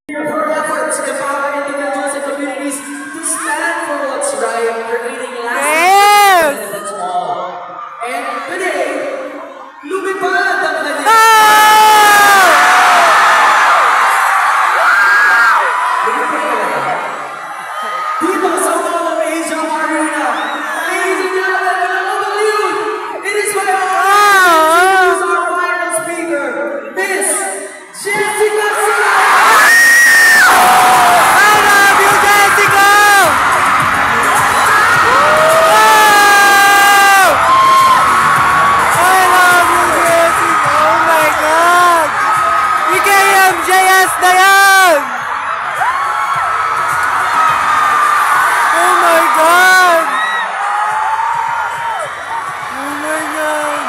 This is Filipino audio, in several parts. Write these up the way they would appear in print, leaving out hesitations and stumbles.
For efforts to empower individuals and communities to stand for what's right, creating lasting benefits to all. And today, lumipad ang kanya. Dito sa Mall of Asia Arena, ladies and gentlemen, it is my honor to introduce our final speaker, Miss Jessica Sala. I love you, Jessica! I love you, Jessica! Oh my God! EKMJS na yan! Oh my God! Oh my God!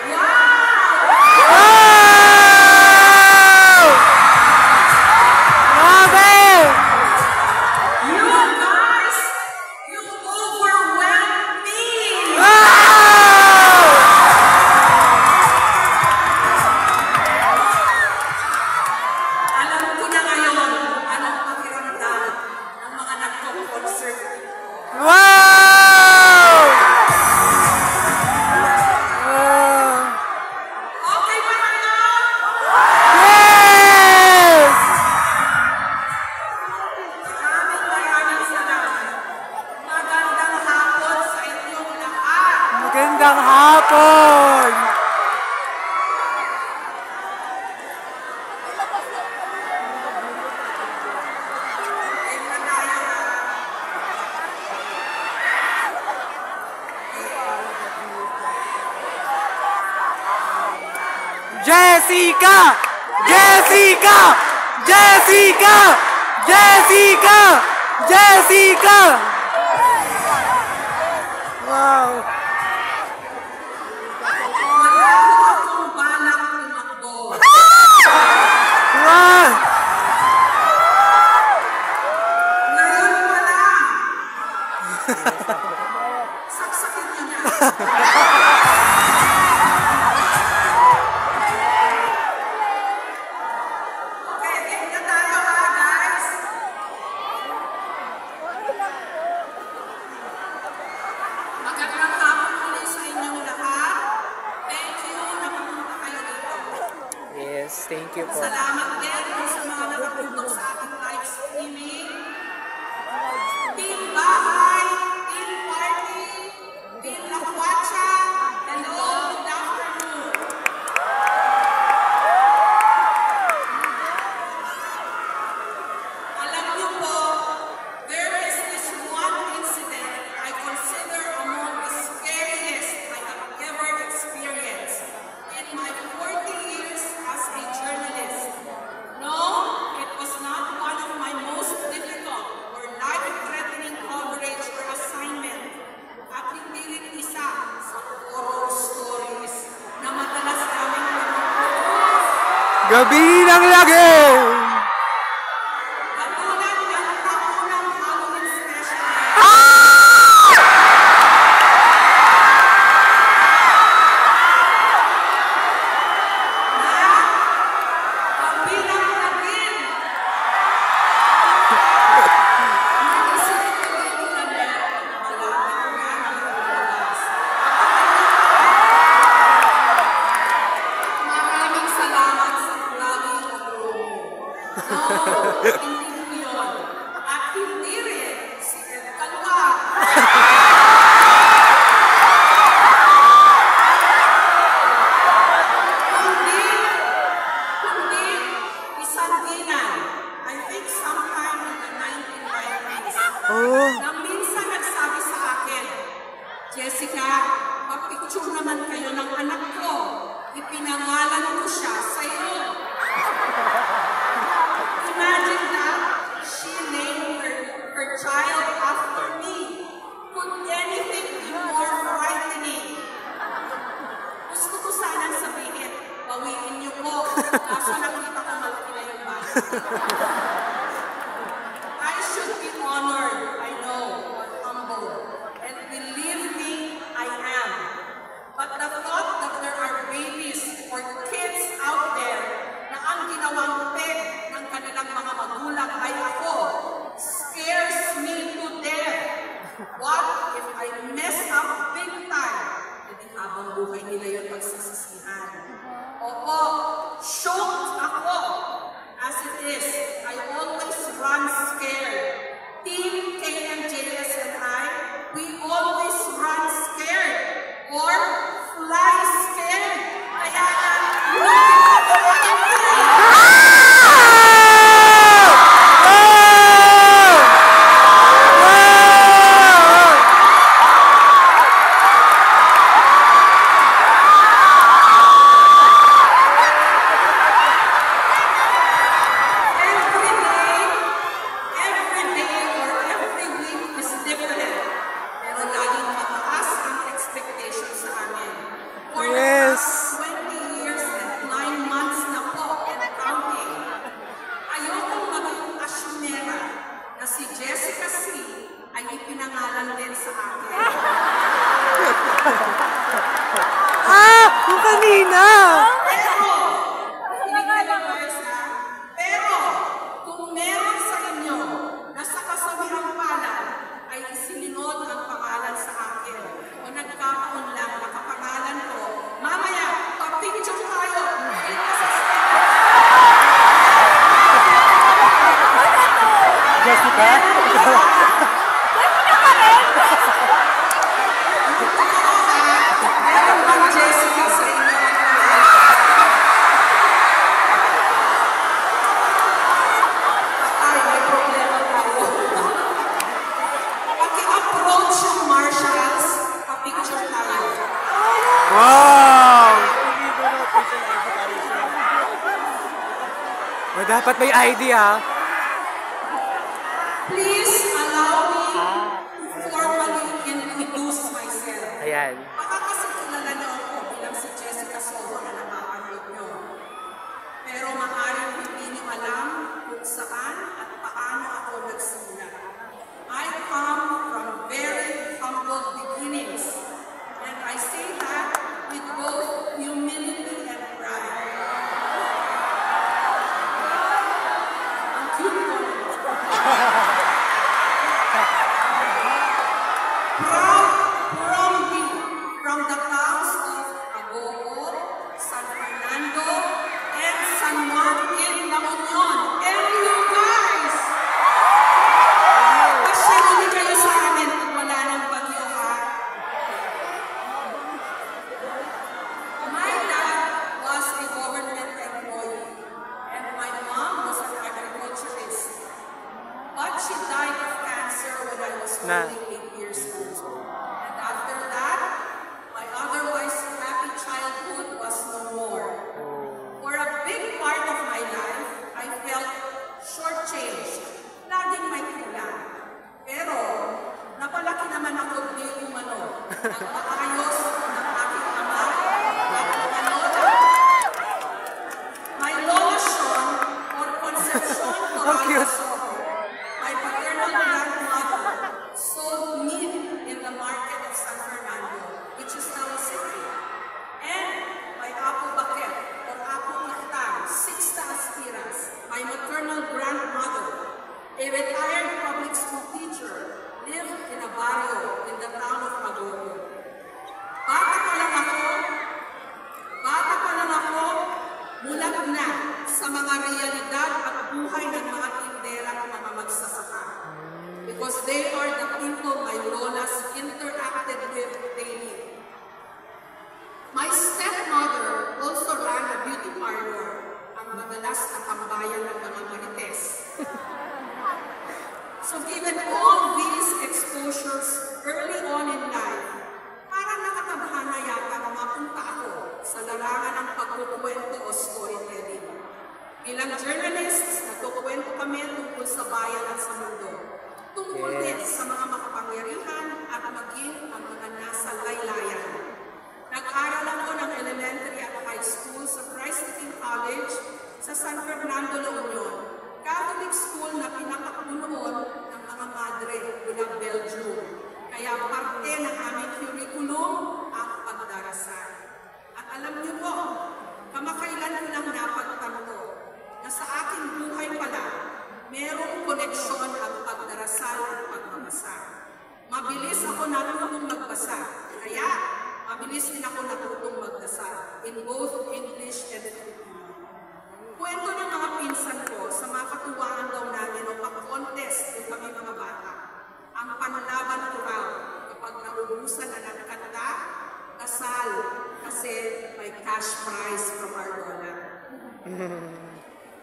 Wow! Grabe! You guys, you overwhelmed me. Wow! Alam ko na ngayon kung anong pakiramdam ng mga nagko-concert. Wow! Okay ba kayo? Yes! Maraming salamat. Magandang hapon sa inyong lahat. Magandang hapon! Ay, tayo na. Jessica! Jessica! Jessica! Jessica! Jessica! Wow! Wala akong balak tumakbo. Wow! Ngayon pa lang. Saksakin niyo na. Okay, game na tayo ha, guys. Magandang hapon ulit sa inyong lahat. Thank you na pumunta kayo dito. Yes, thank you po. Salamat din sa mga nakatutok sa ating live streaming. Team Bahay, Team Party, Team Lakwacha, hello, good afternoon. Alam niyo po, there is this one incident I consider among the scariest I have ever experienced in my 40 years as a journalist. No, it was not one of my most difficult or life-threatening coverage or assignment at hindi rin isa sa horror stories na madalas naming pinuproduce. Gabi ng lagay! Katulad ng taunang Halloween special na kabilang na din. Nagisirit ko dito na net, malapit nga ang lumabas. Maraming salamat sa laging pag-promo. No, hindi mo yun. At hindi rin si Ed Calvar. Kundi isang dinan. I think sometime in the 1990s. Oh! Na minsan nagsabi sa akin, Jessica, papicture naman kayo ng anak ko. Ipinangalan ko siya sa iyo. Imagine that she named her child after me. Could anything be more frightening? Gusto ko sanang sabihin, bawiin niyo po. Kaso nakita ko malaki na yung bata. I should be honored, I know, or humble. And believe me, I Yung kanina! Pero, kung meron sa inyo na sa kasawirang palad ay isilinod ang pangalan sa akin o nagkataon lang nakapangalan ko, mamaya, pag-picture tayo. Jessica? Meron bang Jessica sa inyo? Ay, may problema tayo. Pag-i-approach yung marshals, pa-picture tayo. Wow! Dapat may ID Please allow me to formally introduce myself. Ayan. Baka kasi kilala niyo ako bilang si Jessica Soho na napapanood niyo. Pero maaaring hindi niyo alam kung saan at paano ako nagsimula. I come from very humble beginnings. And I say that with both humility and pride. Ang cute ko. From the towns of Agogo, San Fernando, and San Juan in La Union. And you guys! Pasyali kayo sa amin kung wala ng bagyo, ha? My dad was a government employee, and my mom was an agriculturist. But she died of cancer when I was only 8 years old. And after that, my otherwise happy childhood was no more. For a big part of my life, I felt shortchanged. Laging may kulang. Pero, napalaki naman ako di umano. Nagpaayos ng aking ama at mga lola. My lola Sean, or Concepcion Corral Soho, my paternal grandmother, sold meat in the market of San Fernando, which is now a city. And my Apo Baket, or Apo Iktang, 6 Aspiras, my maternal grandmother, a retired public school teacher, lived in a barrio in the town of Agogo. Bata pa lang ako, mulat na sa mga realidad at buhay ng mga tindera at mga magsasaka. Because they are the people my lolas interacted with daily. My stepmother also ran a beauty parlor, ang madalas na tambayan ng mga marites. So given all these exposures early on in life, parang nakatadhana yata na mapunta ako sa larangan ng pagkukwento o storytelling. Bilang journalists, nagkukwento kami tungkol sa bayan at sa mundo. Tungkol din sa mga makapangyarihan at maging ang mga nasa laylayan. Nag-aral ako ng elementary at high school sa Christ the King College sa San Fernando, La Union. Catholic school na pinakapunoon ng mga madre mula Belgium. Kaya parte ng aming curriculum ang pagdarasal. At alam niyo po, kamakailan ko lang napagtanto na sa aking buhay pala, merong koneksyon ang pagdarasal at pagmamasa. Mabilis ako natutong magbasa, kaya mabilis din ako natutong magdasal in both English and Filipino. Kwento ng mga pinsan ko sa mga katuwaan daw namin o pag-contest kung kami mga bata. Ang panlaban ko raw kapag naubusan na ng kanta, kasal, kasi may cash prize from our lola.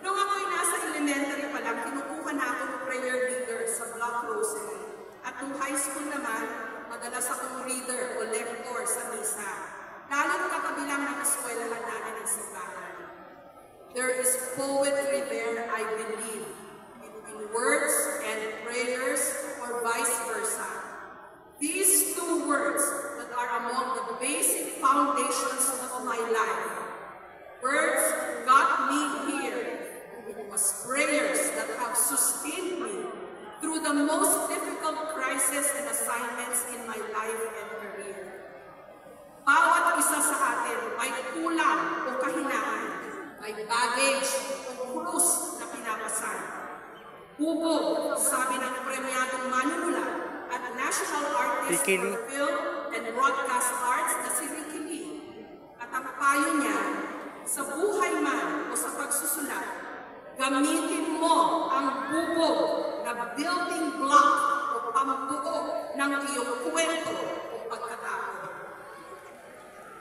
Nung ako'y nasa elementary pa lang, kinukuha na ako ng prayer leader sa Block Rosary. At nung high school naman, madalas akong reader o lector sa misa. Lalo't katabilang ng eskwelahan namin ng simbahan. There is poetry there, I believe, between words and prayers or vice versa. These two words that are among the basic foundations of my life. Words got me here. It was prayers that have sustained me through the most difficult crises and assignments in my life and career. may baggage o krus na pinapasan. Bubog, sabi ng premyadong manunulat at national artist for film and broadcast arts na si Ricky Lee. At ang payo niya, sa buhay man o sa pagsusulat, gamitin mo ang bubog na building block o pambuo ng iyong kwento o pagkatao.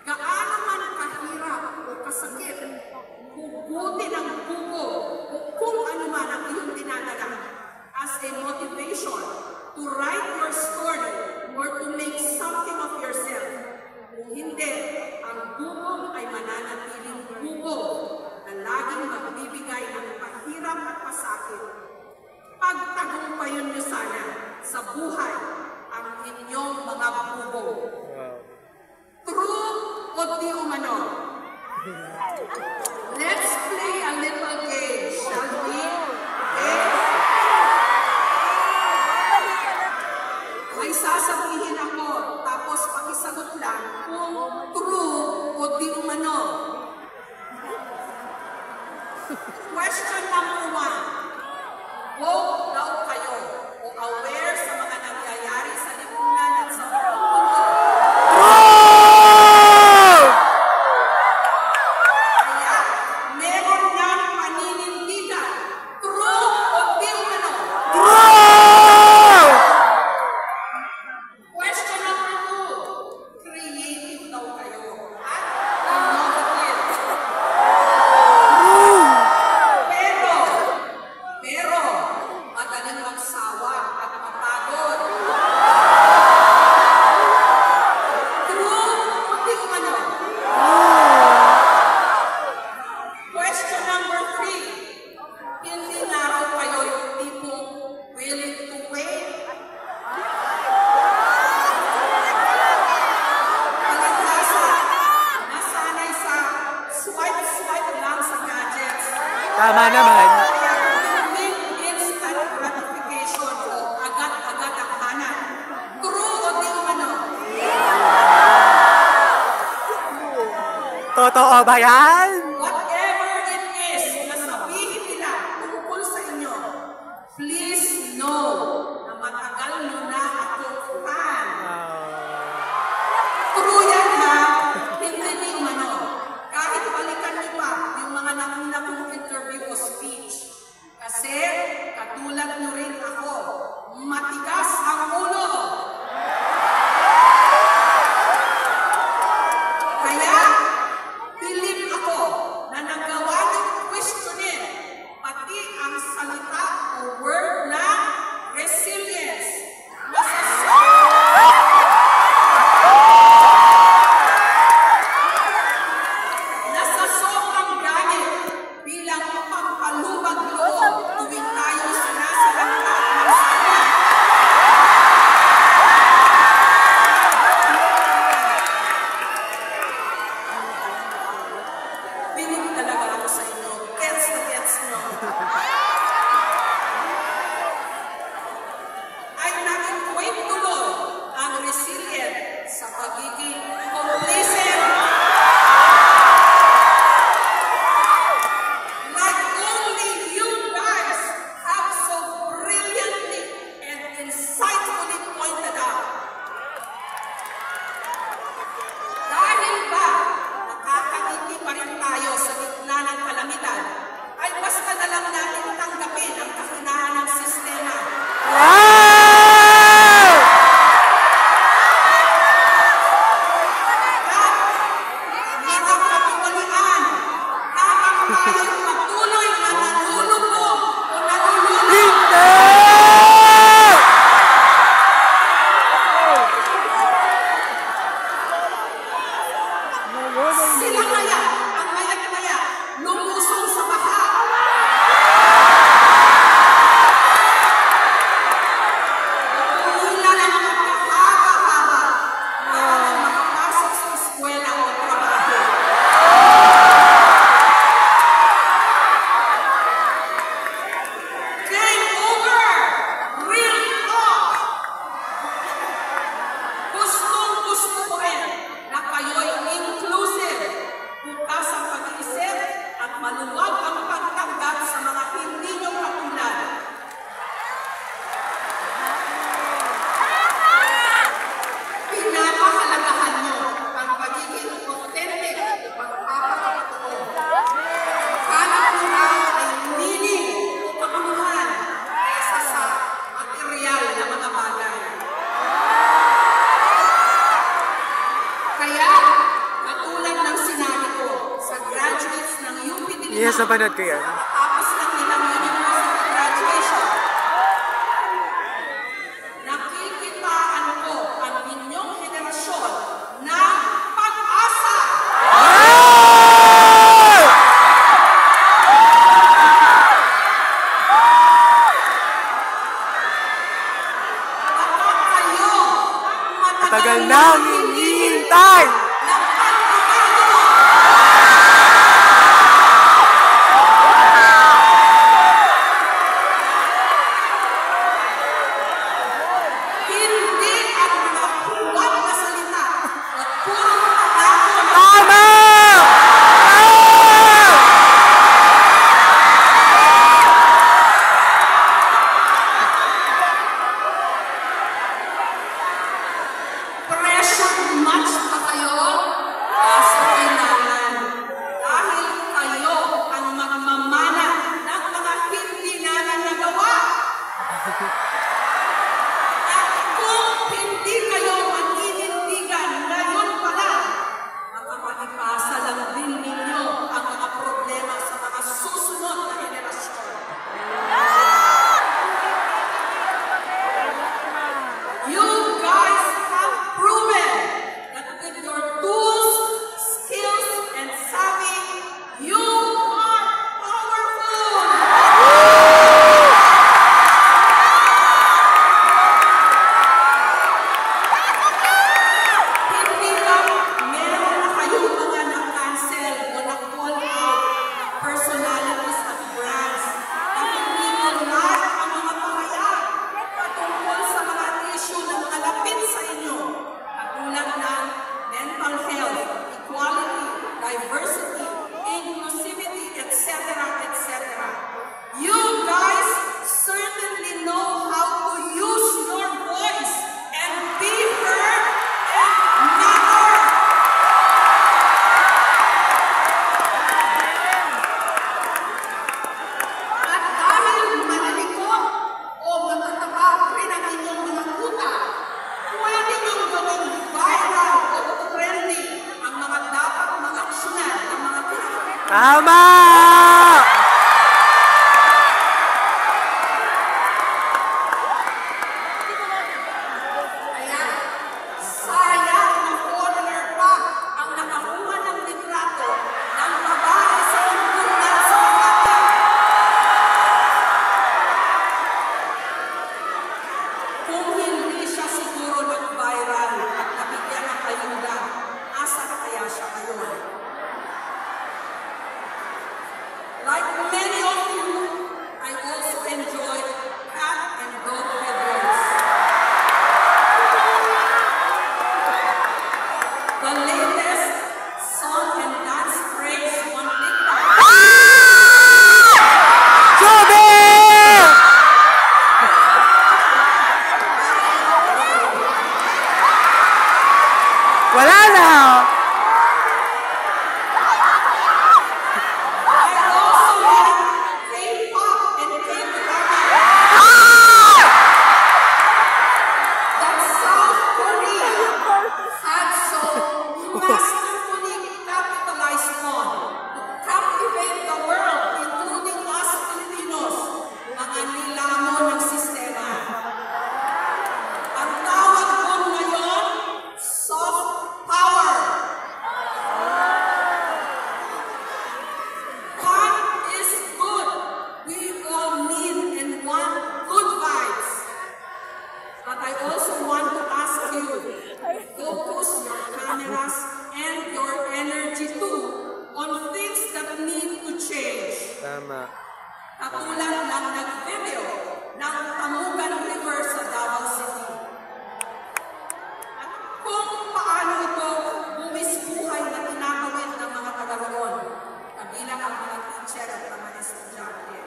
Gaano man kahirap o kasakit, hugutin ang bubog o kung ano man ang iyong dinadala as a motivation to write your story or to make something of yourself. Kung hindi, ang bubog ay mananatiling bubog na laging magbibigay ng pahirap at pasakit. Pagtagumpayan niyo sana sa buhay ang inyong mga bubog. True o di umano? Let's play a little game, shall we? Okay? May sasabihin ako, tapos pakisagot lang kung true o di umano. Question number 1. Woke daw kayo o aware sa mga nangyayari sa lipunan at sa mundo? Kaya, meron niyang paninindigan. True o di umano? True! Question number 2. Creative daw kayo at innovative. Pero, madaling magsawa at mapagod. True o di umano? Question number 3. Hindi na raw kayo yung tipong willing to wait. Palibhasa, nasanay sa swipe lang sa gadgets. Tama naman. Kaya yung instant gratification o agad-agad ang hanap. True o di umano? Totoo ba yan? Whatever it is na sabihin nila tungkol sa inyo, please know na matagal nyo na akong fan. True yan ha, hindi di umano. Kahit balikan niyo pa yung mga nauna kong interview o speech. Kasi katulad nyo rin ako, matigas ang ulo. Kaya, believe ako na nagawa ng questionin pati ang salita o word na resilience. Nasa sobrang gamit bilang pampalubag loob tuwing tayo sinasalanta ng sana. Binig talaga ako sa inyo. Gets na gets nyo. Ay naging kwait tuloy ang resilient sa pagiging complacent. Like only you guys have so brilliantly and insightfully pointed out. Dahil ba nakakangiti pa rin tayo sa gitna ng kalamitan, ay basta na lang natin tanggapin ang kahinaan ng sistema. Wow! Yes, napanood ko yan. Tapos ng ilang university graduation. Nakikitaan ko ang inyong henerasyon ng pag-asa. Baka kayo Tagal nang hinihintay! ng pagbabago. Hindi ang mga huwag na salita at purong pangako na Tama! pressured much pa kayo sa kailangan. Dahil kayo ang magmamana ng mga hindi namin nagawa. At kung hindi kayo mag-inindigan ngayon pa lang, makapag-ipasa lang din ninyo ang mga problema sa mga susunod na henerasyon. You guys have proven that with your tools, skills, and savvy, you are powerful. Hindi lang meron na kayong mga na-cancel o na-call out na personalities at brands na hindi nag-like ang mga pahayag patungkol sa mga issue na malapit sa inyo, katulad ng mental health, equality, diversity, inclusivity, etc., etc. You guys certainly know how to use your voice and be heard and matter. At dahil manalikot o matataba rin ang inyong mga utak, pwede niyong gawing viral o trendy ang mga dapat mag-aksyonan ng mga pinag- Tama! Kaya, sayang na foreigner pa ang nakakuha ng litrato ng babae sa impunan sa Makati. Kung hindi siya siguro nag-viral at nabigyan ng ayuda, asa kaya siya ngayon? Like many of you, I also enjoy cat and dog videos. The latest song and dance craze on TikTok Sabi! Wala na! I also like K-pop and K-drama. That South Korea had so masterfully capitalized on to captivate the world, including us Filipinos, mga nilamon ng sistema. Ang tawag ko ngayon, soft power. God is good. We all need and want good vibes. But I also want to ask you, focus your cameras and your energy too on things that need to change. Tama. Katulad ng nag-video ng Tamugan River sa Davao City. At kung paano ito bumisbuhay na tinatawid ng mga taga-roon, kabilang ang mga teacher at mga estudyante.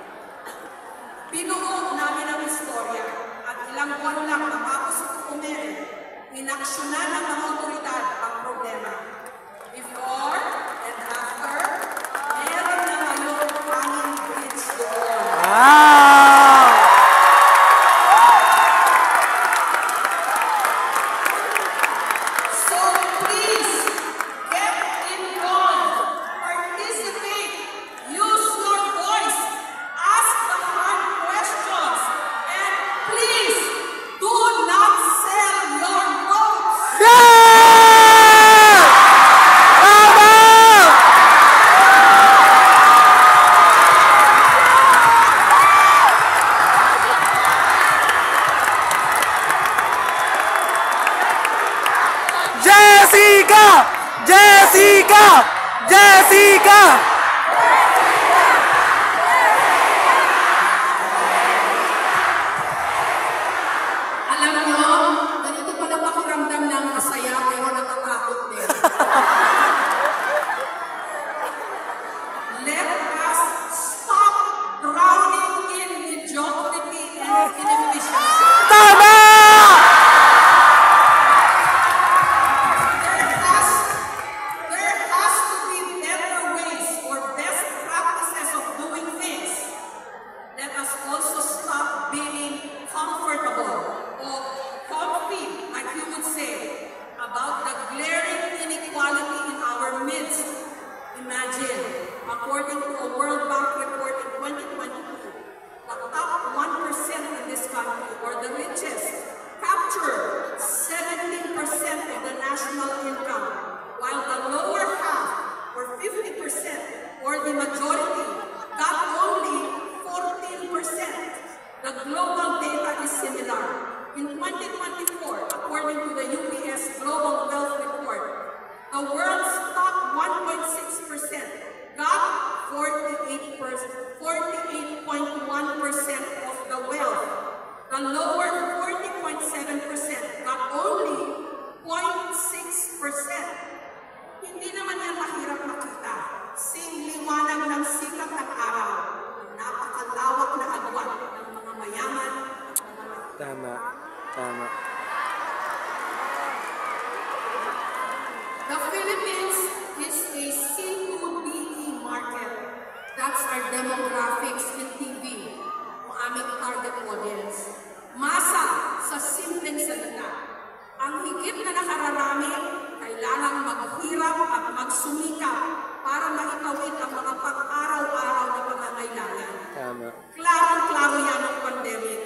Binuo namin ang istorya at ilang buwan lang matapos ito umere, inaksyonan ng mga otoridad ang problema. Before and after, meron na ngayon hanging bridge doon. Wow! So please, get involved, participate, use Jessica! Jessica! Jessica! Alam nyo, ganito pala pakiramdam ng masaya pero natatakot din. Let us stop drowning in mediocrity and inefficiency. Tama! There has to be better ways or best practices of doing things. Let us also stop being comfortable or comfy, like you would say, about the glaring inequality in our midst. Imagine, according to a World Bank report in 2022, the top 1% in this country, or the richest, capture 17% of the national income, while the lower half, or 50%, or the majority, got only 14%. The global data is similar. In 2024, according to the UBS Global Wealth Report, the world's top 1.6% got 48.1% of the wealth. The lower 40.7% got only 0.6%. Hindi naman yan mahirap makita. Sing liwanag ng sikat ng araw. Napakalawak na agwat ng mga mayaman at mga mahirap. Tama. Tama. The Philippines is a C2BE market. That's our demographics in TV, ang aming target audience. Masa sa simpleng salita. Ang higit na nakararami, kailangang maghirap at magsumikap para maitawid ang mga pang-araw-araw na pangangailangan. Tama. Klarong-klaro yan ang pandemic.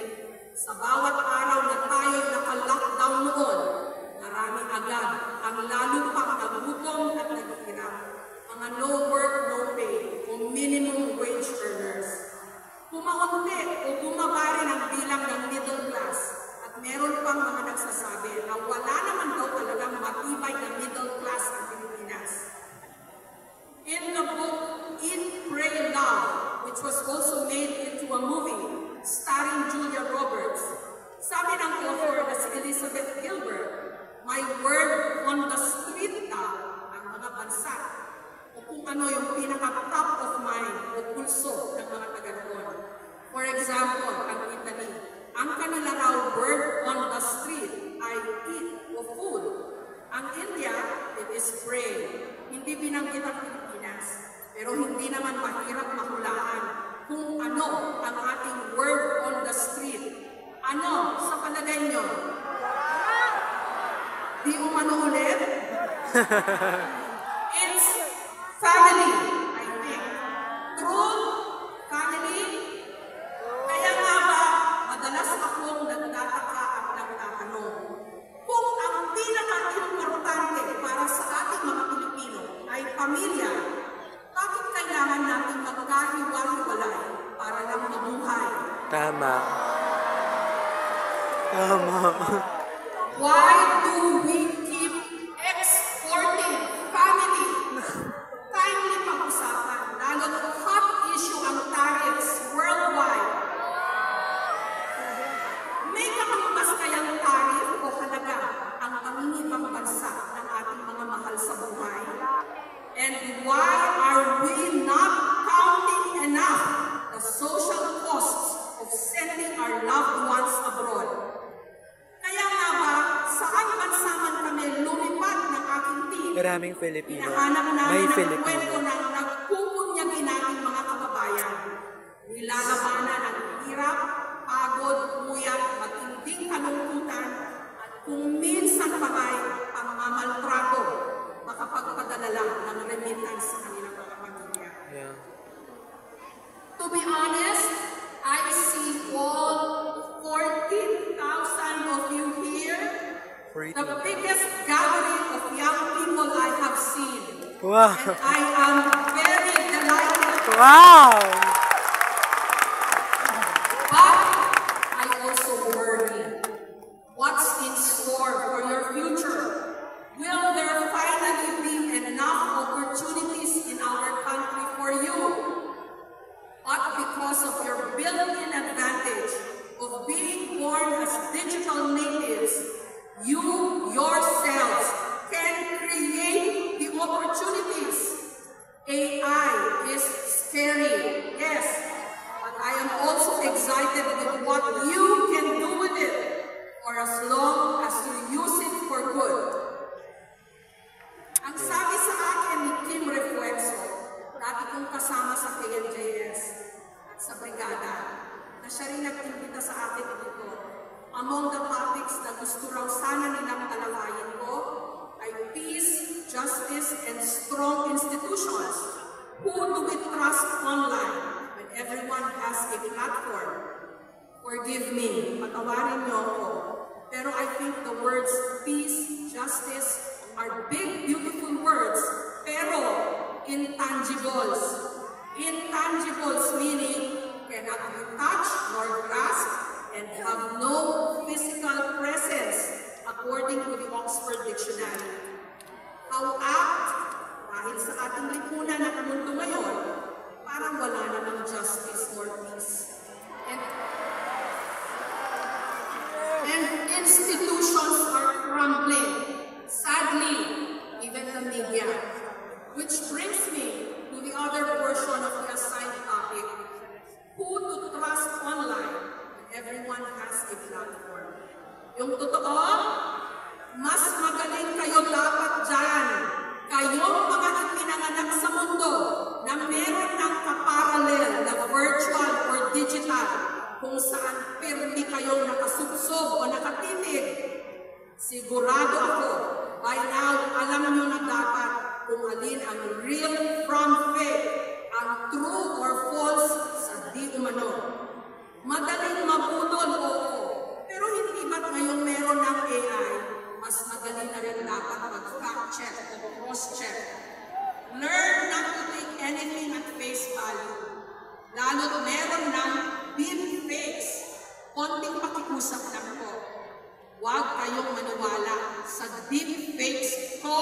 Sa bawat araw na tayo'y naka-lockdown noon, marami agad ang lalo pang nagutom at naghihirap. Mga no work, no pay o minimum wage earners. Pumaunti o bumaba rin ang bilang ng middle class at meron pang mga nagsasabi na wala naman daw talagang matibay na middle class ang Pilipinas. In the book Eat, Pray, Love, which was also made into a movie starring Julia Roberts, sabi ng author na si Elizabeth Gilbert, my word on the street daw ang mga bansa o kung ano yung pinaka-top of mind o pulso ng mga taga-doon. For example, ang Italy, ang kanila raw word on the street ay eat o food. Ang India, it is pray. Hindi binanggit ang Pilipinas, pero hindi naman mahirap mahulaan kung ano ang ating word on the street. Ano sa palagay nyo? Di umano ulit? It's family, I think. True? Family? Kaya nga ba, madalas akong nagtataka at nagtatanong, kung ang pinaka-importante para sa ating mga Pilipino ay pamilya, bakit kailangan natin magkahiwa-hiwalay para lang mabuhay? Tama. Tama. Why do we keep exporting family? Timely pag-usapan, lalo't hot issue ang tariffs worldwide. May kakambas kayang tariff o halaga ang pangingibang bansa ng ating mga mahal sa buhay? And why are we not counting enough the social costs of sending our loved ones abroad? Kaya nga ba, saan bansa man kami lumipat ng aking team, Maraming Filipino. hinahanap May namin ang Filipino. kwento ng nagpupunyagin nating mga kababayan. Nilalabanan ang hirap, pagod, umuyat, matinding kalungkutan, at kung minsan pa ay pangmamaltrato, makapagpadala lang ng remittance sa kanilang mga pamilya. Yeah. To be honest, I see all 14,000 of you here, the biggest gathering of young people I have seen. Wow. And I am very delighted. Wow. But I also worry. What's in store for your future? Will there finally justice, and strong institutions. Who do we trust online when everyone has a platform? Forgive me, patawarin niyo ako. Pero I think the words peace, justice are big, beautiful words, pero intangibles. Intangibles meaning cannot be touched nor grasped and have no physical presence according to the Oxford Dictionary. How apt, dahil sa ating lipunan at mundo ngayon, parang wala namang justice or peace. And institutions are crumbling, sadly, even the media. Which brings me to the other portion of the assigned topic, who to trust online when everyone has a platform. Yung totoo, mas magaling kayo dapat dyan. Kayong mga ipinanganak sa mundo na meron ng kaparalel na virtual or digital kung saan pirmi kayong nakasubsob o nakatitig. Sigurado ako, by now, alam nyo na dapat kung alin ang real from fake, ang true or false sa di umano. Madaling mabudol, oo. Pero hindi ba't ngayong meron ng AI, mas magaling na rin dapat mag-fact check o cross-check. Learn not to take anything at face value. Lalo't meron ng deepfakes. Konting pakiusap lang po. Huwag kayong maniwala sa deepfakes ko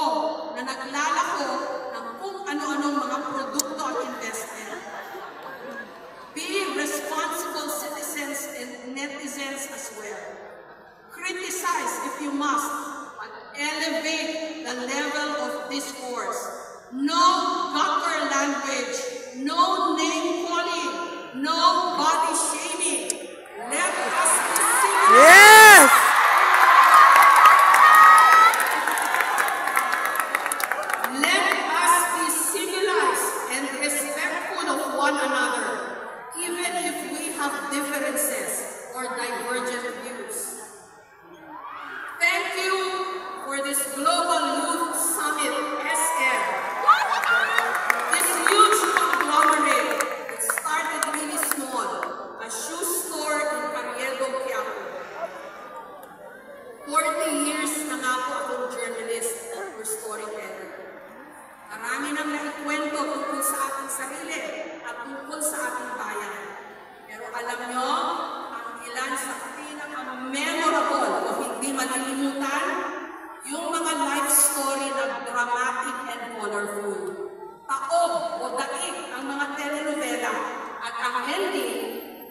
na naglalako ng kung ano-anong mga produkto at investment. Be responsible citizens and netizens as well. Criticize if you must, but elevate the level of discourse. No gutter language, no name calling, no body shaming. Let us be civilized. Yes! Let us be civilized and respectful of one another, even if we have differences or divergent views. Thank you for this Global Youth Summit, SM. This huge conglomerate that started really small, a shoe store in Carriedo, Quiapo. 40 years na nga po akong journalist or storyteller. Marami nang naikwento tungkol sa ating sarili at tungkol sa ating bayan. Pero alam nyo, ang ilan sa pinaka-memorable o hindi malilimutan, yung mga life story na dramatic and colorful. Taob o daig ang mga telenovela at ang ending,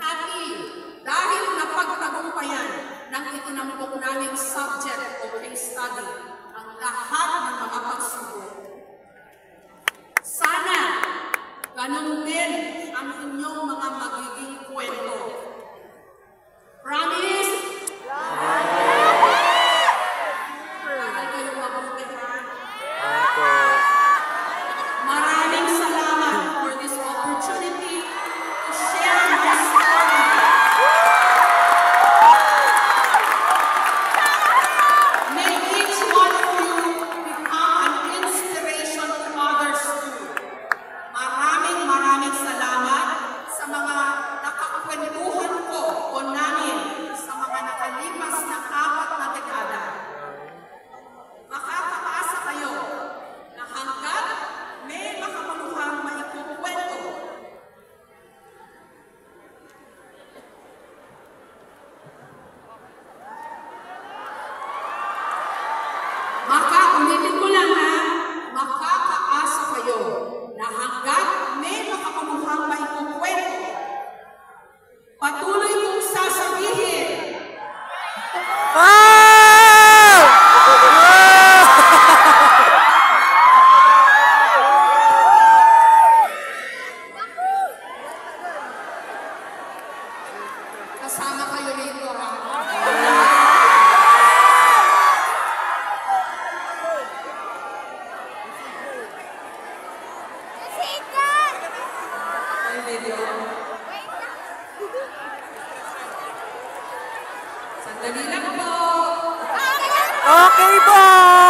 happy dahil napagtagumpayan ng itinampok naming subject o case study ang lahat ng mga pagsubok. Sana, ganun din ang inyong mga magiging kwento. Promise? Aral kayong mabuti ha. Maraming salamat for this opportunity to share my story. May each one of you become an inspiration to others too. Maraming salamat sa mga nakakwentuhan ko o namin sa mga nakalipas na 4 na dekada. Makakaasa kayo na hanggat may makamaluhang maikukwento, ulitin ko lang ha, makakaasa kayo na hanggat may makamaluhang maikukwento, patuloy kong sasabihin, Wow! kasama kayo rito ha. May video. Sandali lang po. Okay po!